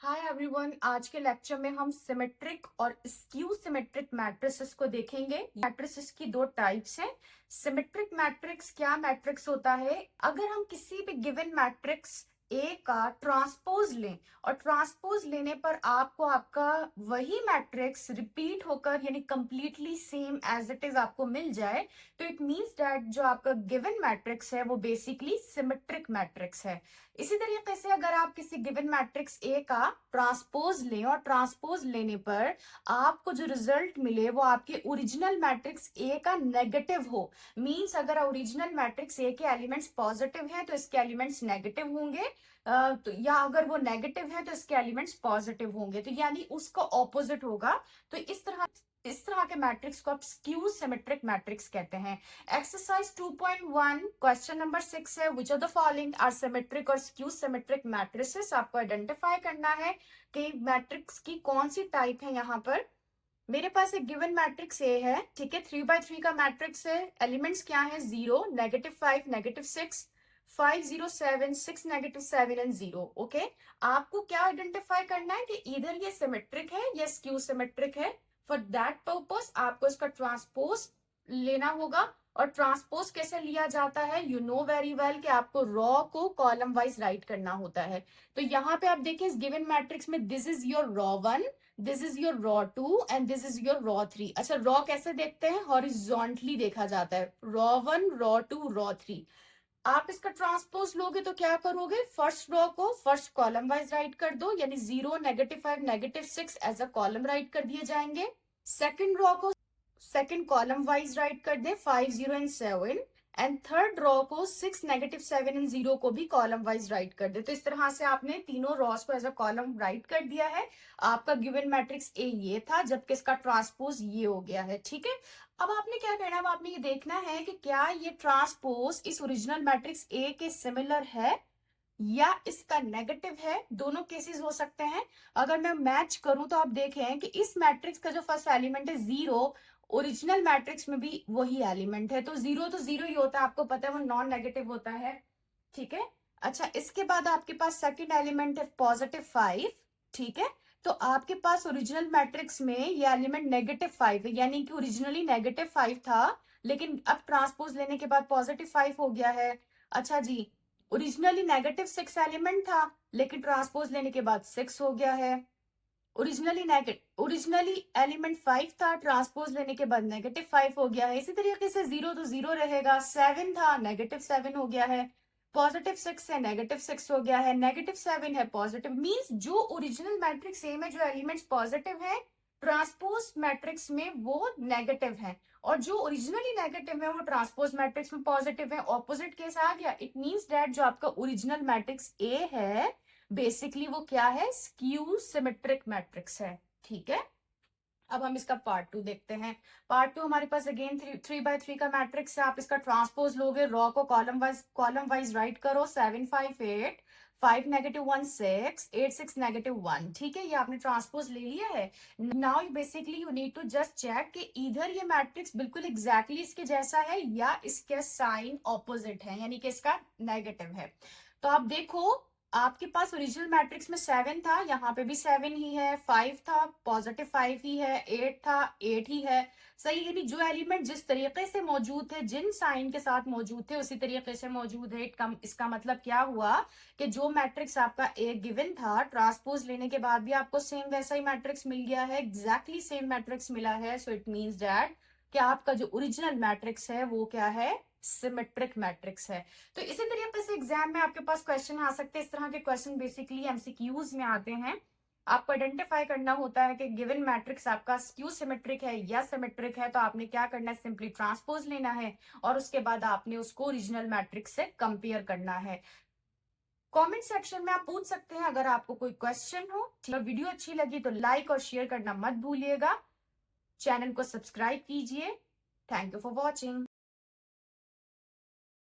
Hi everyone, आज के lecture में हम सिमेट्रिक और स्क्यू सिमेट्रिक मैट्रिसेस को देखेंगे। मैट्रिसेस की दो टाइप्स हैं। सिमेट्रिक मैट्रिक्स क्या मैट्रिक्स होता है? अगर हम किसी भी गिवन मैट्रिक्स ए का ट्रांसपोज लें और ट्रांसपोज लेने पर आपको आपका वही मैट्रिक्स रिपीट होकर यानी completely same as it is आपको मिल जाए, तो इट मींस दैट जो आपका गिवन मैट्रिक्स है वो बेसिकली सिमेट्रिक मैट्रिक्स है। इसी तरीके से अगर आप किसी गिवन मैट्रिक्स ए का ट्रांसपोज लें और ट्रांसपोज लेने पर आपको जो रिजल्ट मिले वो आपके ओरिजिनल मैट्रिक्स ए का नेगेटिव हो, मींस अगर ओरिजिनल मैट्रिक्स ए के एलिमेंट्स पॉजिटिव हैं तो इसके एलिमेंट्स नेगेटिव होंगे, तो या अगर वो नेगेटिव है तो इसके एलिमेंट्स पॉजिटिव होंगे, तो यानी उसका ऑपोजिट होगा। तो इस तरह के मैट्रिक्स को आप स्क्यू सिमेट्रिक मैट्रिक्स कहते हैं। एक्सरसाइज 2.1 क्वेश्चन नंबर 6 है, which of the following are symmetric और स्क्यू सिमेट्रिक मैट्रिसेस। आपको आइडेंटिफाई करना है कि मैट्रिक्स की कौन सी टाइप है। यहाँ पर मेरे पास एक गिवन मैट्रिक्स ए है, ठीक है, 3x3 का मैट्रिक्स है। एलिमेंट्स क्या है? 0, -5, -6, 5, 0, 7, 6, -7 एंड 0। ओके, आपको क्या आइडेंटिफाई करना है कि इधर ये सिमेट्रिक है या स्क्यू सिमेट्रिक है। फॉर दैट पर्पस आपको इसका ट्रांसपोज लेना होगा। और ट्रांसपोज कैसे लिया जाता है? यू नो वेरी वेल कि आपको रॉ को कॉलम वाइज राइट करना होता है। तो यहाँ पे आप देखिए इस गिवन मैट्रिक्स में this is your raw 1, this is your raw 2 and this is your raw 3। अच्छा, रॉ कैसे देखते हैं? हॉरिजॉन्टली देखा जाता है, रॉ 1, रॉ 2, रॉ 3। आप इसका ट्रांसपोज लोगे तो क्या करोगे? फर्स्ट रॉ को फर्स्ट कॉलम वाइज राइट कर दो, यानी 0, -5, -6 एज अ कॉलम राइट कर दिए जाएंगे। सेकंड रॉ को सेकंड कॉलम वाइज राइट कर दे, 5, 0 एंड 7। एंड थर्ड रॉ को 6, -7 एंड 0 को भी कॉलम वाइज राइट कर दे। तो इस तरह से आपने तीनों रॉस को एज अ कॉलम राइट कर दिया है। आपका गिवन मैट्रिक्स ए ये था, जबकि इसका ट्रांसपोज ये हो गया है। ठीक है, अब आपने क्या करना है? अब आपने ये देखना है कि क्या ये ट्रांसपोज इस ओरिजिनल मैट्रिक्स ए के सिमिलर है या इसका नेगेटिव है। दोनों केसेस हो सकते हैं। अगर मैं मैच करूं तो आप देखें कि इस मैट्रिक्स का जो फर्स्ट एलिमेंट है 0, ओरिजिनल मैट्रिक्स में भी वही एलिमेंट है, तो 0 तो 0 ही होता है, आपको पता है वो नॉन नेगेटिव होता है। ठीक है, अच्छा, इसके बाद आपके पास सेकंड एलिमेंट है +5। ठीक है, तो आपके पास ओरिजिनल मैट्रिक्स में ये एलिमेंट -5 है, यानी कि ओरिजिनली -5 था, लेकिन अब ट्रांसपोज लेने के बाद +5 हो गया है। अच्छा जी, ओरिजिनली -6 एलिमेंट था, लेकिन ट्रांसपोज लेने के बाद 6 हो गया है। ओरिजिनली एलिमेंट 5 था, ट्रांसपोज लेने के बाद -5 हो गया है। इसी तरीके से 0 तो 0 रहेगा, 7 था, -7 हो गया है। +6 है, -6 हो गया है, -7 है, पॉजिटिव। मींस जो ओरिजिनल मैट्रिक्स ए में जो एलिमेंट्स पॉजिटिव है, ट्रांसपोज मैट्रिक्स में वो नेगेटिव है, और जो ओरिजिनली नेगेटिव है वो ट्रांसपोज मैट्रिक्स में पॉजिटिव है। ऑपोजिट केस आ गया। इट मींस दैट जो आपका ओरिजिनल मैट्रिक्स ए है बेसिकली वो क्या है? स्क्यू सिमेट्रिक मैट्रिक्स है। ठीक है, अब हम इसका पार्ट 2 देखते हैं। पार्ट 2 हमारे पास अगेन 3x3 का मैट्रिक्स है। आप इसका ट्रांसपोज लोगे, रॉ को कॉलम वाइज राइट करो, 7, 5, 8, 5, -1, 6, 8, 6, -1। ठीक है, ये आपने ट्रांसपोज ले लिया है। Now basically you need to just check कि इधर ये मैट्रिक्स बिल्कुल एग्जैक्टली इसके जैसा है या इसके साइन ऑपोजिट है, यानी कि इसका नेगेटिव है। तो आप देखो, आपके पास ओरिजिनल मैट्रिक्स में 7 था, यहाँ पे भी 7 ही है, 5 था, +5 ही है, 8 था, 8 ही है। सही, यानी जो एलिमेंट जिस तरीके से मौजूद थे, जिन साइन के साथ मौजूद थे, उसी तरीके से मौजूद है। इसका मतलब क्या हुआ कि जो मैट्रिक्स आपका ए गिवन था, ट्रांसपोज लेने के बाद भी आपको सेम वैसा ही मैट्रिक्स मिल गया है, एग्जैक्टली सेम मैट्रिक्स मिला है। सो इट मीन्स दैट कि आपका जो ओरिजिनल मैट्रिक्स है वो क्या है? सिमेट्रिक मैट्रिक्स है। तो इसी तरीके से एग्जाम में आपके पास क्वेश्चन आ सकते हैं। इस तरह के क्वेश्चन बेसिकली एमसीक्यूज में आते हैं। आपको आइडेंटिफाई करना होता है कि गिवन मैट्रिक्स आपका स्क्यू सिमेट्रिक है या सिमेट्रिक है, तो आपने क्या करना है? सिंपली ट्रांसपोज लेना है और उसके बाद आपने उसको ओरिजिनल मैट्रिक्स से कंपेयर करना है। कमेंट सेक्शन में आप पूछ सकते हैं अगर आपको कोई क्वेश्चन हो। वीडियो अच्छी लगी तो लाइक और शेयर करना मत भूलिएगा। चैनल को सब्सक्राइब कीजिए। Thank you for watching.